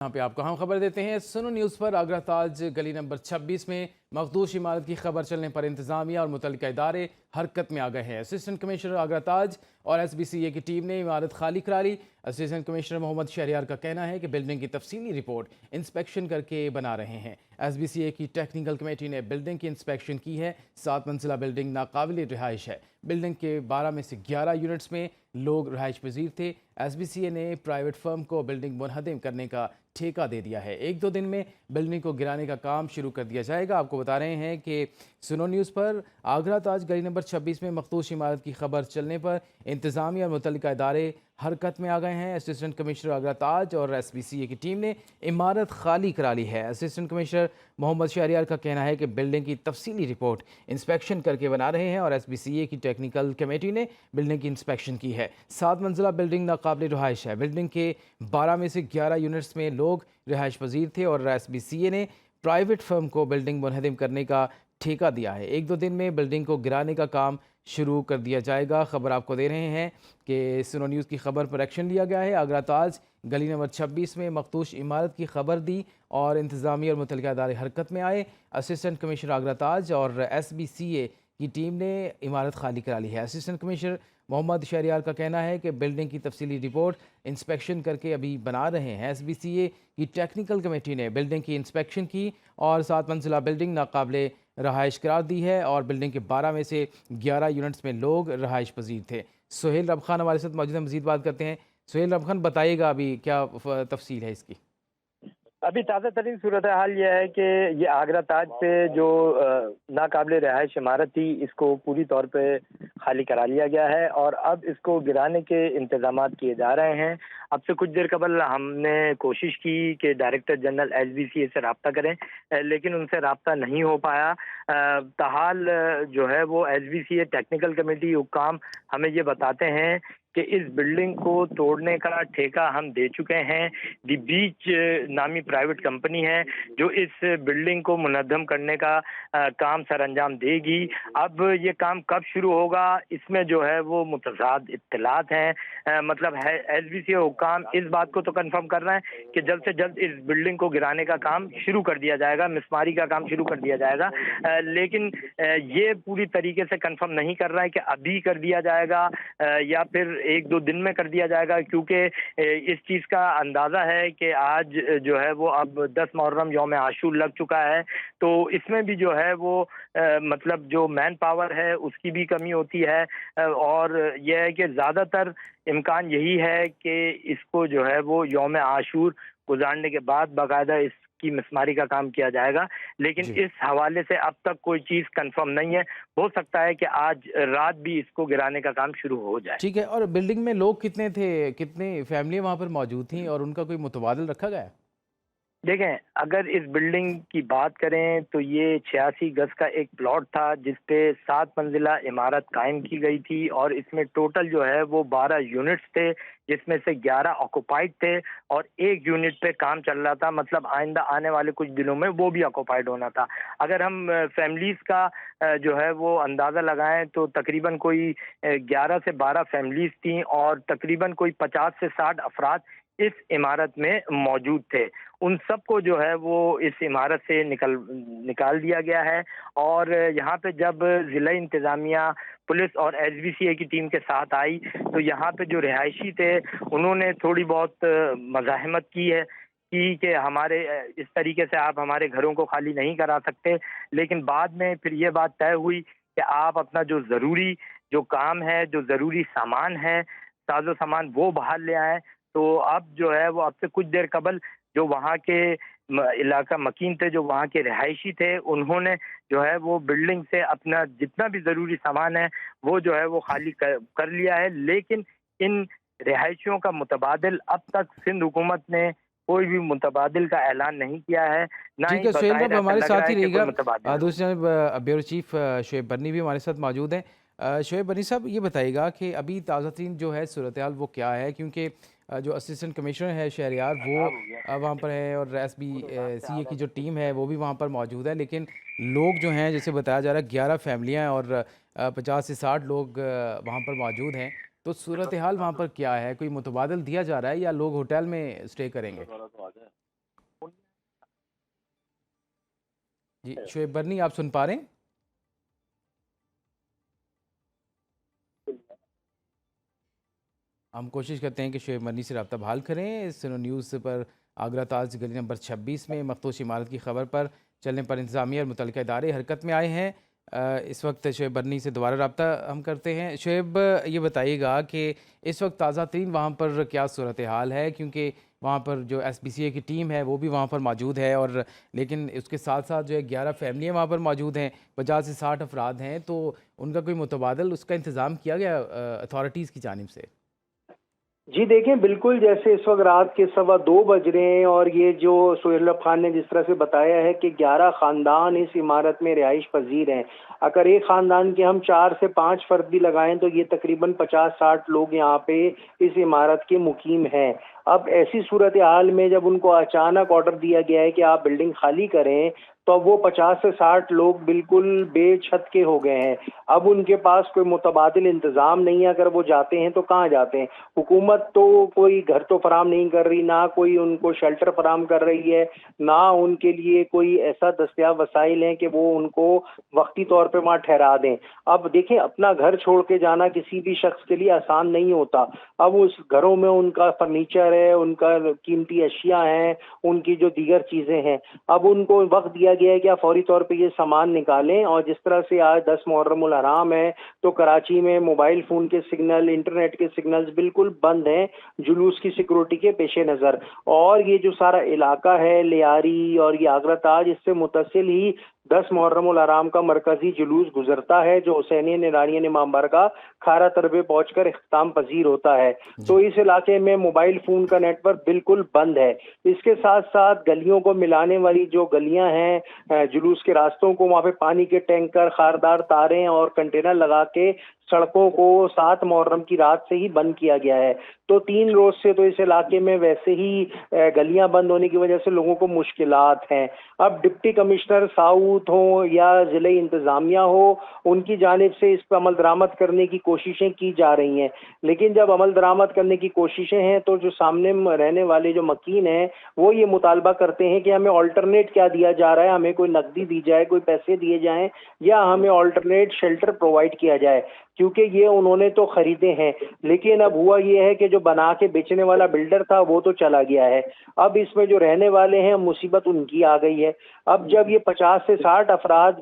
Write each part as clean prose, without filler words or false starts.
यहाँ पे आपको हम खबर देते हैं। सुनो न्यूज़ पर आगरा ताज गली नंबर 26 में मखदूश इमारत की खबर चलने पर इंतजामिया और मुतल्लिका इदारे हरकत में आ गए हैं। असिस्टेंट कमिश्नर आगरा ताज और SBCA की टीम ने इमारत खाली करा ली। असिस्टेंट कमिश्नर मोहम्मद शहरियार का कहना है कि बिल्डिंग की तफसीली रिपोर्ट इंस्पेक्शन करके बना रहे हैं। SBCA की टेक्निकल कमेटी ने बिल्डिंग की इंस्पेक्शन की है। 7 मंजिला बिल्डिंग नाकाबिल रिहाइश है। बिल्डिंग के 12 में से 11 यूनिट्स में लोग रहाइश पजीर थे। SBCA ने प्राइवेट फर्म को बिल्डिंग मुनहदम करने का ठेका दे दिया है। 1-2 दिन में बिल्डिंग को गिराने का काम शुरू कर दिया जाएगा। आपको बता रहे हैं कि सुनो न्यूज़ पर आगरा ताज गली नंबर 26 में मखदूश इमारत की खबर चलने पर इंतजामिया और मुतल्लिका इदारे हरकत में आ गए हैं। असिस्टेंट कमिश्नर आगरा ताज और SBCA की टीम ने इमारत खाली करा ली है। असिस्टेंट कमिश्नर मोहम्मद शहरियार का कहना है कि बिल्डिंग की तफसीली रिपोर्ट इंस्पेक्शन करके बना रहे हैं और SBCA की टेक्निकल कमेटी ने बिल्डिंग की इंस्पेक्शन की है। 7 मंजिला बिल्डिंग नाकाबिल रिहाइश है। बिल्डिंग के 12 में से 11 यूनिट्स में लोग रिहाइश पजीर थे और SBCA ने प्राइवेट फर्म को बिल्डिंग मुनहदम करने का ठेका दिया है। 1-2 दिन में बिल्डिंग को गिराने का काम शुरू कर दिया जाएगा। खबर आपको दे रहे हैं कि सुनो न्यूज़ की खबर पर एक्शन लिया गया है। आगरा ताज गली नंबर 26 में मखदूश इमारत की खबर दी और इंतजामिया और मुतल्लिका इदारे हरकत में आए। असिस्टेंट कमिश्नर आगरा ताज और SBCA की टीम ने इमारत खाली करा ली है। असिस्टेंट कमिश्नर मोहम्मद शहरियार का कहना है कि बिल्डिंग की तफसीली रिपोर्ट इंस्पेक्शन करके अभी बना रहे हैं। SBCA की टेक्निकल कमेटी ने बिल्डिंग की इंस्पेक्शन की और 7 मंजिला बिल्डिंग नाकाबिल रहाइश करार दी है और बिल्डिंग के 12 में से 11 यूनिट्स में लोग रहाइश पजीर थे। सुहेल रब खान हमारे साथ मौजूद हैं, मज़ीद बात करते हैं। सुहेल रब खान, बताइएगा अभी क्या तफसील है इसकी? अभी ताज़ा तरीन सूरत हाल यह है कि ये आगरा ताज पे जो नाकाबिल रिहाइश इमारत थी, इसको पूरी तौर पे खाली करा लिया गया है और अब इसको गिराने के इंतजामात किए जा रहे हैं। अब से कुछ देर कबल हमने कोशिश की कि डायरेक्टर जनरल SBCA से रब्ता करें, लेकिन उनसे रब्ता नहीं हो पाया। ताहाल जो है वो SBCA टेक्निकल कमेटी हुक्काम हमें ये बताते हैं कि इस बिल्डिंग को तोड़ने का ठेका हम दे चुके हैं। दी बीच नामी प्राइवेट कंपनी है जो इस बिल्डिंग को मुनद्दम करने का काम सर अंजाम देगी। अब ये काम कब शुरू होगा, इसमें जो है वो मुतज़ाद इत्तलात हैं। मतलब है SBCA हुक्काम इस बात को तो कंफर्म कर रहे हैं कि जल्द से जल्द इस बिल्डिंग को गिराने का काम शुरू कर दिया जाएगा, मिसमारी का काम शुरू कर दिया जाएगा। लेकिन ये पूरी तरीके से कंफर्म नहीं कर रहा है कि अभी कर दिया जाएगा या फिर 1-2 दिन में कर दिया जाएगा, क्योंकि इस चीज़ का अंदाज़ा है कि आज जो है वो अब 10 मुहर्रम यौम आशूर लग चुका है, तो इसमें भी जो है वो मतलब जो मैन पावर है उसकी भी कमी होती है और यह है कि ज़्यादातर इम्कान यही है कि इसको जो है वो यौम आशूर गुजारने के बाद बाकायदा की मिसमारी का काम किया जाएगा। लेकिन इस हवाले से अब तक कोई चीज़ कंफर्म नहीं है। हो सकता है कि आज रात भी इसको गिराने का काम शुरू हो जाए। ठीक है, और बिल्डिंग में लोग कितने थे, कितनी फैमिली वहाँ पर मौजूद थी और उनका कोई मुतबादिल रखा गया है? देखें, अगर इस बिल्डिंग की बात करें तो ये 86 गज का एक प्लॉट था जिस पे 7 मंजिला इमारत कायम की गई थी और इसमें टोटल जो है वो 12 यूनिट्स थे, जिसमें से 11 ऑक्युपाइड थे और 1 यूनिट पे काम चल रहा था। मतलब आइंदा आने वाले कुछ दिनों में वो भी ऑक्युपाइड होना था। अगर हम फैमिलीज़ का जो है वो अंदाज़ा लगाएं तो तकरीबन कोई 11 से 12 फैमिलीज़ थीं और तकरीबन कोई 50 से 60 अफराद इस इमारत में मौजूद थे। उन सबको जो है वो इस इमारत से निकाल दिया गया है और यहाँ पे जब ज़िला इंतज़ामिया, पुलिस और SBCA की टीम के साथ आई तो यहाँ पे जो रिहायशी थे उन्होंने थोड़ी बहुत मज़ाहमत की है कि हमारे इस तरीके से आप हमारे घरों को खाली नहीं करा सकते। लेकिन बाद में फिर ये बात तय हुई कि आप अपना जो ज़रूरी जो काम है, जो ज़रूरी सामान है, साजो सामान वो बाहर ले आएँ। तो अब जो है वो अब से कुछ देर कबल जो वहाँ के इलाका मकीन थे, जो वहाँ के रिहायशी थे, उन्होंने जो है वो बिल्डिंग से अपना जितना भी ज़रूरी सामान है वो जो है वो खाली कर लिया है। लेकिन इन रिहायशियों का मुतबादिल अब तक सिंध हुकूमत ने कोई भी मुतबादिल का ऐलान नहीं किया है। ना ठीक ही है सुहेल बज़ाहिर साहब, ऐसा हमारे लग रहा साथ ही है कि कोई रहिएगा। मुतबादिल हो। दूसरी जानब ब्यूरो चीफ शोएब बर्नी भी हमारे साथ मौजूद हैं। शोएब बर्नी साहब, ये बताइएगा कि अभी ताज़ा तरीन जो है सूरत हाल वो क्या है, क्योंकि जो असिस्टेंट कमिश्नर है शहरियार वो वहाँ पर है और SBCA की जो टीम है वो भी वहाँ पर मौजूद है, लेकिन लोग जो हैं जैसे बताया जा रहा है 11 फैमिलियाँ हैं और 50 से 60 लोग वहाँ पर मौजूद हैं। तो सूरत हाल वहाँ पर क्या है, कोई मुतबादल दिया जा रहा है या लोग होटल में स्टे करेंगे? जी शुएब बर्नी, आप सुन पा रहे हैं? हम कोशिश करते हैं कि शुएब बर्नी से रब्ता बहाल करें। इस न्यूज़ पर आगरा ताज गली नंबर 26 में मखदूश इमारत की खबर पर चलने पर इंतज़ामिया और मुतल्लिका इदारे हरकत में आए हैं। इस वक्त शुएब बर्नी से दोबारा रब्ता हम करते हैं। शुएब, ये बताइएगा कि इस वक्त ताज़ा तरीन वहाँ पर क्या सूरत हाल है, क्योंकि वहाँ पर जो SPCA की टीम है वो भी वहाँ पर मौजूद है, और लेकिन उसके साथ साथ जो है 11 फैमिलियाँ वहाँ पर मौजूद हैं, 50 से 60 अफराद हैं, तो उनका कोई मुतबादल उसका इंतज़ाम किया गया अथॉरिटीज़ की जानिब से? जी देखें, बिल्कुल जैसे इस वक्त रात के 2:15 बज रहे हैं और ये जो सोहेल खान ने जिस तरह से बताया है कि 11 खानदान इस इमारत में रिहाइश पजीर हैं। अगर एक खानदान के हम 4 से 5 फर्द भी लगाएं तो ये तकरीबन 50-60 लोग यहाँ पे इस इमारत के मुकीम हैं। अब ऐसी सूरत हाल में जब उनको अचानक ऑर्डर दिया गया है कि आप बिल्डिंग खाली करें, तो वो 50 से 60 लोग बिल्कुल बेछत के हो गए हैं। अब उनके पास कोई मुतबादिल इंतज़ाम नहीं है। अगर वो जाते हैं तो कहाँ जाते हैं? हुकूमत तो कोई घर तो फराम नहीं कर रही, ना कोई उनको शेल्टर फराम कर रही है, ना उनके लिए कोई ऐसा दस्तयाब वसाइल है कि वो उनको वक्ती तौर पे वहाँ ठहरा दें। अब देखें, अपना घर छोड़ के जाना किसी भी शख्स के लिए आसान नहीं होता। अब उस घरों में उनका फर्नीचर है, उनका कीमती अशिया हैं, उनकी जो दीगर चीज़ें हैं, अब उनको वक्त दिया गया है कि आप फौरी तौर पे ये सामान निकालें। और जिस तरह से आज 10 मुहर्रमुल हराम है, तो कराची में मोबाइल फ़ोन के सिग्नल, इंटरनेट के सिग्नल्स बिल्कुल बंद हैं जुलूस की सिक्योरिटी के पेश नज़र। और ये जो सारा इलाका है लियारी और ये आगरा ताज, इससे मुतसिल ही 10 मुहर्रमुल हराम का मरकजी जुलूस गुजरता है, जो हुसैनियन ईरानियन इमाम बारगाह खारा तरबे पहुंचकर इख्तिताम पजीर होता है। तो इस इलाके में मोबाइल फ़ोन का नेटवर्क बिल्कुल बंद है। इसके साथ साथ गलियों को मिलाने वाली जो गलियां हैं, जुलूस के रास्तों को, वहाँ पे पानी के टैंकर, खारदार तारें और कंटेनर लगा के सड़कों को 7 मुहर्रम की रात से ही बंद किया गया है। तो 3 रोज से तो इस इलाके में वैसे ही गलियां बंद होने की वजह से लोगों को मुश्किलात हैं। अब डिप्टी कमिश्नर साउथ हो या ज़िले इंतज़ामिया हो, उनकी जानिब से इस पर अमल दरामद करने की कोशिशें की जा रही हैं। लेकिन जब अमल दरामद करने की कोशिशें हैं तो जो सामने रहने वाले जो मकीन हैं वो ये मुतालबा करते हैं कि हमें ऑल्टरनेट क्या दिया जा रहा है, हमें कोई नकदी दी जाए, कोई पैसे दिए जाएं, या हमें ऑल्टरनेट शेल्टर प्रोवाइड किया जाए, क्योंकि ये उन्होंने तो खरीदे हैं। लेकिन अब हुआ ये है कि जो बना के बेचने वाला बिल्डर था वो तो चला गया है। अब इसमें जो रहने वाले हैं मुसीबत उनकी आ गई है। अब जब ये 50 से 60 अफराद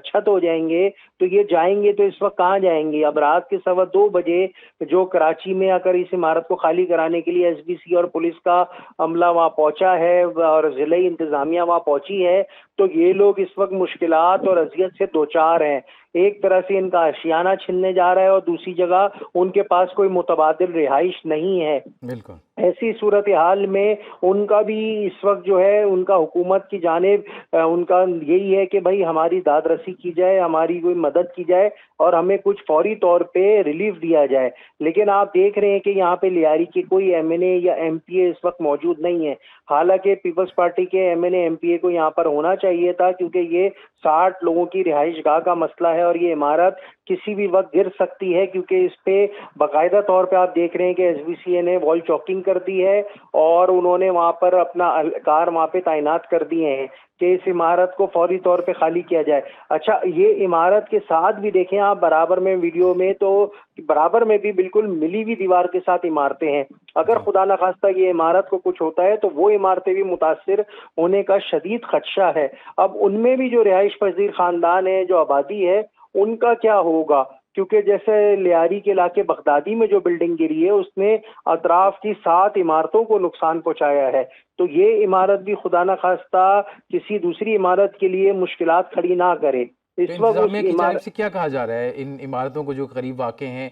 छत हो जाएंगे तो ये जाएंगे तो इस वक्त कहाँ जाएंगे? अब रात के 2:15 बजे जो कराची में आकर इस इमारत को खाली कराने के लिए SBC और पुलिस का अमला वहाँ पहुंचा है और ज़िले इंतज़ामिया वहाँ पहुंची है, तो ये लोग इस वक्त मुश्किलात और अजियत से दो चार हैं। एक तरह से इनका आशियाना छिनने जा रहा है और दूसरी जगह उनके पास कोई मुतबादिल रिहाइश नहीं है। बिल्कुल। ऐसी सूरत हाल में उनका भी इस वक्त जो है, उनका हुकूमत की जानिब उनका यही है कि भाई हमारी दाद रसी की जाए, हमारी कोई मदद की जाए और हमें कुछ फौरी तौर पे रिलीफ दिया जाए। लेकिन आप देख रहे हैं कि यहाँ पे लियारी के कोई MNA या MPA इस वक्त मौजूद नहीं है। हालांकि पीपल्स पार्टी के MNA MPA को यहाँ पर होना चाहिए था, क्योंकि ये 60 लोगों की रिहाइश गाह का मसला है और ये इमारत किसी भी वक्त गिर सकती है, क्योंकि इस पे बाकायदा तौर पे आप देख रहे हैं कि SBCA ने वॉल चॉकिंग कर दी है और उन्होंने वहाँ पर अपना कार वहाँ पे तैनात कर दिए हैं कि इस इमारत को फौरी तौर पे खाली किया जाए। अच्छा, ये इमारत के साथ भी देखें आप बराबर में वीडियो में, तो बराबर में भी बिल्कुल मिली हुई दीवार के साथ इमारतें हैं। अगर खुदा न खास्ता ये इमारत को कुछ होता है तो वो इमारतें भी मुतासिर होने का शदीद खदशा है। अब उनमें भी जो रिहाइश पजीर खानदान है, जो आबादी है, उनका क्या होगा? क्योंकि जैसे लियारी के इलाके बगदादी में जो बिल्डिंग गिरी है उसने अतराफ की 7 इमारतों को नुकसान पहुंचाया है। तो ये इमारत भी खुदा न खास्ता किसी दूसरी इमारत के लिए मुश्किलात खड़ी ना करे। तो इस वक्त इंतजामिया की जानिब से क्या कहा जा रहा है इन इमारतों को जो करीब वाक़े हैं,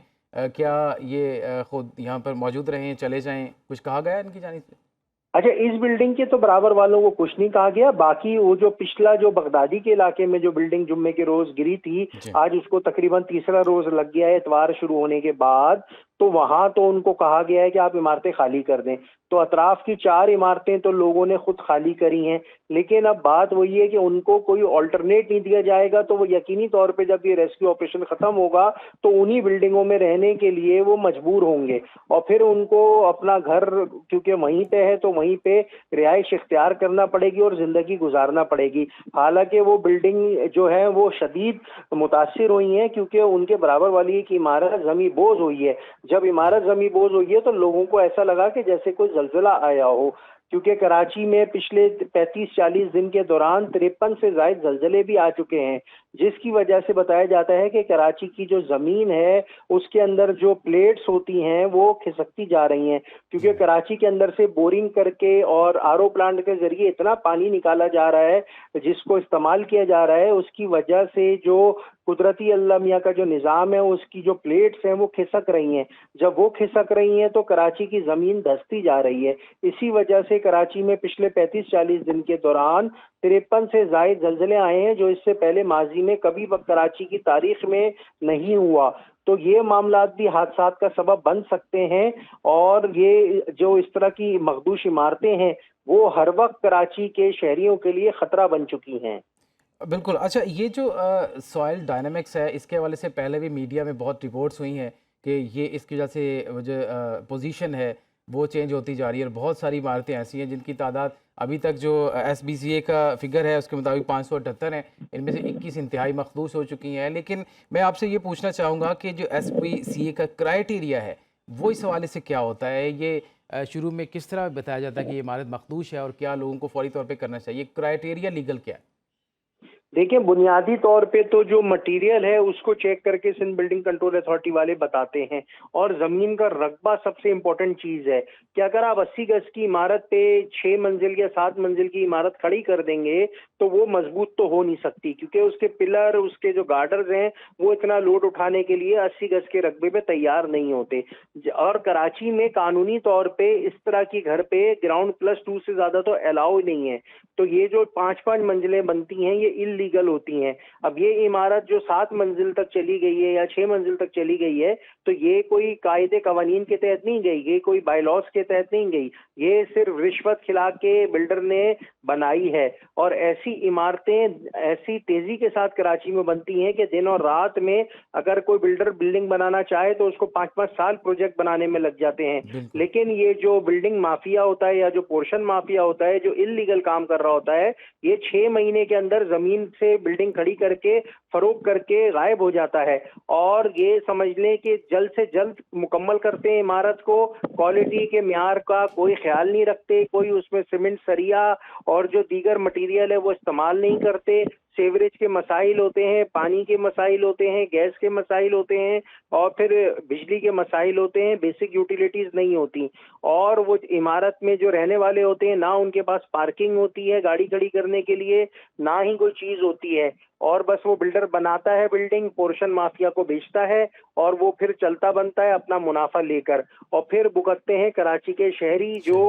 क्या ये खुद यहाँ पर मौजूद रहें, चले जाएं? कुछ कहा गया है इनकी जानिब से? अच्छा, इस बिल्डिंग के तो बराबर वालों को कुछ नहीं कहा गया। बाकी वो जो पिछला जो बगदादी के इलाके में जो बिल्डिंग जुम्मे के रोज गिरी थी, आज उसको तकरीबन तीसरा रोज लग गया है इतवार शुरू होने के बाद। تو وہاں تو ان کو کہا گیا ہے کہ آپ عمارتیں خالی کر دیں. تو اطراف کی 4 عمارتیں تو لوگوں نے خود خالی کری ہیں، لیکن اب بات وہی ہے کہ ان کو کوئی آلٹرنیٹ نہیں دیا جائے گا، تو وہ یقینی طور پہ جب یہ ریسکیو آپریشن ختم ہوگا تو انہی بلڈنگوں میں رہنے کے لیے وہ مجبور ہوں گے، اور پھر ان کو اپنا گھر کیونکہ وہیں پہ ہے تو وہیں پہ رہائش اختیار کرنا پڑے گی اور زندگی گزارنا پڑے گی. حالانکہ وہ بلڈنگ جو ہے وہ شدید متاثر ہوئی ہیں کیونکہ ان کے برابر والی ایک عمارت زمین بوز ہوئی ہے. جب عمارت زمین بوز ہوئی ہے تو لوگوں کو ایسا لگا کہ جیسے کوئی زلزلہ آیا ہو، کیونکہ کراچی میں پچھلے 35-40 دن کے دوران 53 سے زائد زلزلے بھی آ چکے ہیں، جس کی وجہ سے بتایا جاتا ہے کہ کراچی کی جو زمین ہے اس کے اندر جو پلیٹس ہوتی ہیں وہ کھسکتی جا رہی ہیں، کیونکہ کراچی کے اندر سے بورنگ کر کے اور آر او پلانٹ کے ذریعے اتنا پانی نکالا جا رہا ہے جس کو استعمال کیا جا رہا ہے، اس کی وجہ سے جو قدرتی اللہ میاں کا جو نظام ہے اس کی جو پلیٹس ہیں وہ کھسک رہی ہیں. جب وہ کھسک رہی ہیں تو کراچی کی زمین دھستی جا رہی ہے. اسی وجہ سے کراچی میں پچھلے 35-40 دن کے دوران 53 سے زائد زلزلے آئے ہیں، جو اس سے پہلے ماضی میں کبھی کراچی کی تاریخ میں نہیں ہوا. تو یہ معاملات بھی حادثات کا سبب بن سکتے ہیں، اور یہ جو اس طرح کی مخدوش عمارتیں ہیں وہ ہر وقت کراچی کے شہریوں کے لیے خطرہ بن چکی ہیں. بالکل. اچھا، یہ جو سوائل ڈائنامکس ہے، اس کے حوالے سے پہلے بھی میڈیا میں بہت رپورٹس ہوئی ہیں کہ یہ اس کی وجہ سے جو پوزیشن ہے وہ چینج ہوتی جا رہی ہے، اور بہت ساری عمارتیں ایسی ہیں جن کی تعداد ابھی تک جو ایس بی سی اے کا فگر ہے اس کے مطابق 578 ہیں، ان میں سے 21 انتہائی مخدوش ہو چکی ہیں. لیکن میں آپ سے یہ پوچھنا چاہوں گا کہ جو ایس بی سی اے کا کرائیٹیریا ہے وہ اس حوالے سے کیا ہوتا ہے؟ یہ شروع میں کس طرح بتایا جاتا ہے کہ یہ عمارت مخدوش ہے اور کیا لوگوں کو فوری طور پہ کرنا چاہیے؟ کرائیٹیریا لیگل کیا ہے؟ دیکھیں، بنیادی طور پہ تو جو مٹیریل ہے اس کو چیک کر کے سندھ بلڈنگ کنٹرول اتھارٹی والے بتاتے ہیں، اور زمین کا رقبہ سب سے امپورٹنٹ چیز ہے کہ اگر آپ 80 گز کی عمارت پہ 6 منزل یا 7 منزل کی عمارت کھڑی کر دیں گے تو وہ مضبوط تو ہو نہیں سکتی، کیونکہ اس کے پلر، اس کے جو گارڈرز ہیں وہ اتنا لوڈ اٹھانے کے لیے 80 گز کے رقبے پہ تیار نہیں ہوتے. اور کراچی میں قانونی طور پہ اس طرح کی گھر پہ گراؤنڈ پلس 2 سے زیادہ تو الاؤ نہیں ہے. تو یہ جو 5 منزلیں بنتی ہیں یہ لیگل ہوتی ہیں. اب یہ عمارت جو 7 منزل تک چلی گئی ہے یا 6 منزل تک چلی گئی ہے تو یہ کوئی قاعدے قوانین کے تحت نہیں گئی، یہ کوئی بائی لاس کے تحت نہیں گئی، یہ صرف رشوت کھلا کے بلڈر نے بنائی ہے. اور ایسی عمارتیں ایسی تیزی کے ساتھ کراچی میں بنتی ہیں کہ دن اور رات میں اگر کوئی بلڈر بلڈنگ بنانا چاہے تو اس کو 5 سال پروجیکٹ بنانے میں لگ جاتے ہیں. بالکل. لیکن یہ جو بلڈنگ مافیا ہوتا ہے یا جو پورشن مافیا ہوتا ہے جو انلیگل کام کر رہا ہوتا ہے، یہ 6 مہینے کے اندر زمین سے بلڈنگ کھڑی کر کے فروخت کر کے غائب ہو جاتا ہے، اور یہ سمجھ لیں کہ جلد سے جلد مکمل کرتے ہیں عمارت کو، کوالٹی کے معیار کا کوئی خیال نہیں رکھتے، کوئی اس میں سیمنٹ سریا اور جو دیگر مٹیریل ہے وہ استعمال نہیں کرتے. سیوریج کے مسائل ہوتے ہیں، پانی کے مسائل ہوتے ہیں، گیس کے مسائل ہوتے ہیں، اور پھر بجلی کے مسائل ہوتے ہیں، بیسک یوٹیلیٹیز نہیں ہوتی. اور وہ عمارت میں جو رہنے والے ہوتے ہیں نہ ان کے پاس پارکنگ ہوتی ہے گاڑی کھڑی کرنے کے لیے، نہ ہی کوئی چیز ہوتی ہے، اور بس وہ بلڈر بناتا ہے بلڈنگ، پورشن مافیا کو بیچتا ہے، اور وہ پھر چلتا بنتا ہے اپنا منافع لے کر، اور پھر بھگتتے ہیں کراچی کے شہری جو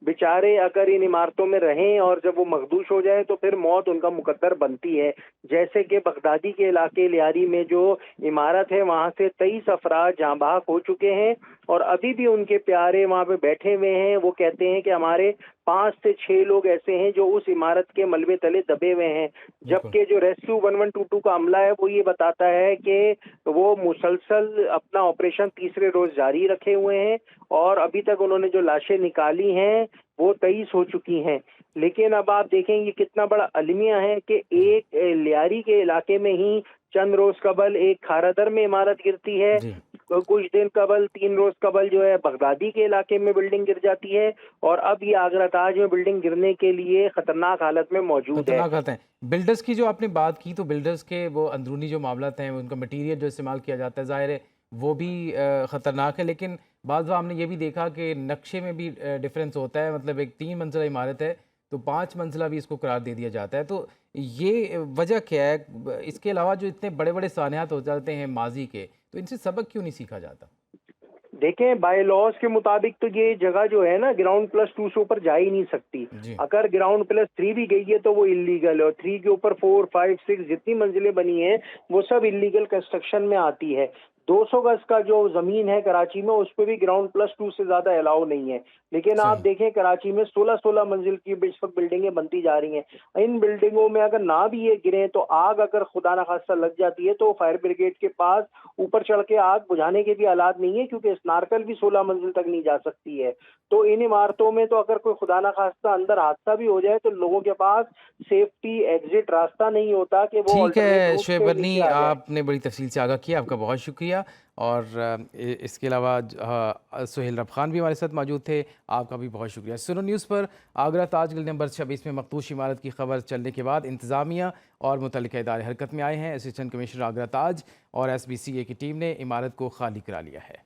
بیچارے اگر ان عمارتوں میں رہیں اور جب وہ مخدوش ہو جائیں تو پھر موت ان کا مقدر بنتی ہے. جیسے کہ بغدادی کے علاقے لیاری میں جو عمارت ہے وہاں سے 23 افراد جاں بحق ہو چکے ہیں، اور ابھی بھی ان کے پیارے وہاں پہ بیٹھے ہوئے ہیں. وہ کہتے ہیں کہ ہمارے 5 سے 6 لوگ ایسے ہیں جو اس عمارت کے ملبے تلے دبے ہوئے ہیں، جبکہ جو ریسکیو 1122 کا عملہ ہے وہ یہ بتاتا ہے کہ وہ مسلسل اپنا آپریشن تیسرے روز جاری رکھے ہوئے ہیں، اور ابھی تک انہوں نے جو لاشیں نکالی ہیں وہ 23 ہو چکی ہیں. لیکن اب آپ دیکھیں یہ کتنا بڑا المیہ ہے کہ ایک لیاری کے علاقے میں ہی چند روز قبل ایک کھارادر میں عمارت گرتی ہے، کچھ دن قبل 3 روز قبل جو ہے بغدادی کے علاقے میں بلڈنگ گر جاتی ہے، اور اب یہ آگرہ تاج میں بلڈنگ گرنے کے لیے خطرناک حالت میں موجود ہے. خطرناک حالت ہیں. بلڈرز کی جو آپ نے بات کی تو بلڈرز کے وہ اندرونی جو معاملات ہیں، ان کا مٹیریل جو استعمال کیا جاتا ہے ظاہر ہے وہ بھی خطرناک ہے، لیکن بعض بار ہم نے یہ بھی دیکھا کہ نقشے میں بھی ڈیفرنس ہوتا ہے. مطلب ایک 3 منزلہ عمارت ہے تو 5 منزلہ بھی اس کو قرار دے دیا جاتا ہے. تو یہ وجہ کیا ہے؟ اس کے علاوہ جو اتنے بڑے بڑے سانحات ہو جاتے ہیں ماضی کے، تو ان سے سبق کیوں نہیں سیکھا جاتا؟ دیکھیں، بائی لاس کے مطابق تو یہ جگہ جو ہے نا گراؤنڈ پلس 2 سے اوپر جا ہی نہیں سکتی. اگر گراؤنڈ پلس 3 بھی گئی ہے تو وہ انلیگل ہے، اور 3 کے اوپر 4, 5, 6 جتنی منزلیں بنی ہیں وہ سب انلیگل کنسٹرکشن میں آتی ہے. 200 गज का जो जमीन है कराची में, उस पे भी ग्राउंड प्लस 2 से ज्यादा अलाउ नहीं है। लेकिन आप सही। देखें कराची में 16-16 मंजिल की इस वक्त बिल्डिंगें बनती जा रही हैं। इन बिल्डिंगों में अगर ना भी ये गिरे तो आग अगर खुदा ना खास्ता लग जाती है तो फायर ब्रिगेड के पास ऊपर चढ़ के आग बुझाने के भी हालात नहीं है, क्योंकि स्नारकल भी 16 मंजिल तक नहीं जा सकती है। तो इन इमारतों में तो अगर कोई खुदा ना खास्ता अंदर हादसा भी हो जाए तो लोगों के पास सेफ्टी एग्जिट रास्ता नहीं होता कि वो ठीक अल्टरनेट है रूट शोएब से बरनी, नीचे आ जाए। आपने बड़ी तफसील से आगाह किया, आपका बहुत शुक्रिया। और इसके अलावा सुहेल रब खान भी हमारे साथ मौजूद थे, आपका भी बहुत शुक्रिया। सुनो न्यूज़ पर आगरा ताज गली नंबर 26 में मखदूश इमारत की खबर चलने के बाद इंतज़ामिया और मुतल्लिका इदारे हरकत में आए हैं। असिस्टेंट कमिश्नर आगरा ताज और SBCA की टीम ने इमारत को खाली करा लिया है।